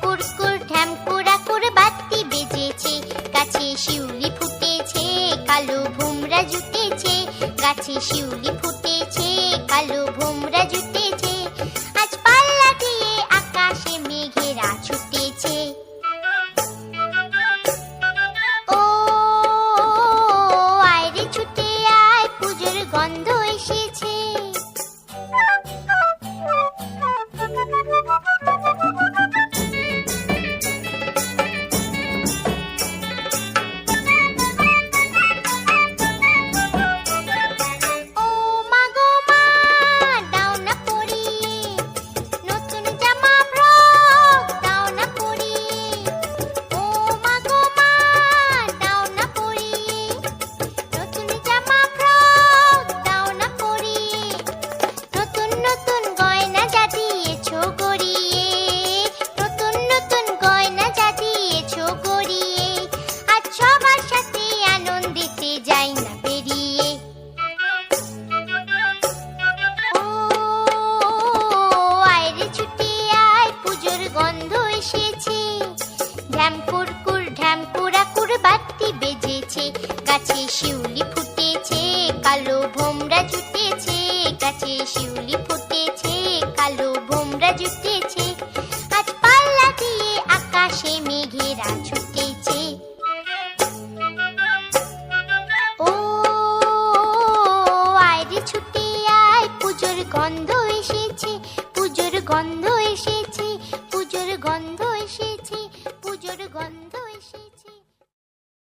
কুরকুর ঢ্যাম কুড়াকুর বাতি বেজেছে, গাছে শিউলি ফুটেছে, কালো ভোমরা জুটেছে, গাছে শিউলি ফুটেছে, কালো ভোমরা জুটেছে, আজ পাল্লা দিয়ে আকাশে মেঘেরা ছুটেছে। ও আয় রে ছুটে আয়, পুজোর গন্ধ এসেছে। ঢ্যাম কুরকুর ঢ্যাম কুড়াকুর বাতি বেজেছে, গাছে শিউলি ফুটেছে, কালো ভোমরা জুটেছে, গাছে শিউলি ফুটেছে, কালো ভোমরা জুটেছে, আজ পাল্লা দিয়ে আকাশে মেঘেরা ছুটেছে। ও আয় রে ছুটে আয়, পুজোর গন্ধ এসেছে, পুজোর গন্ধ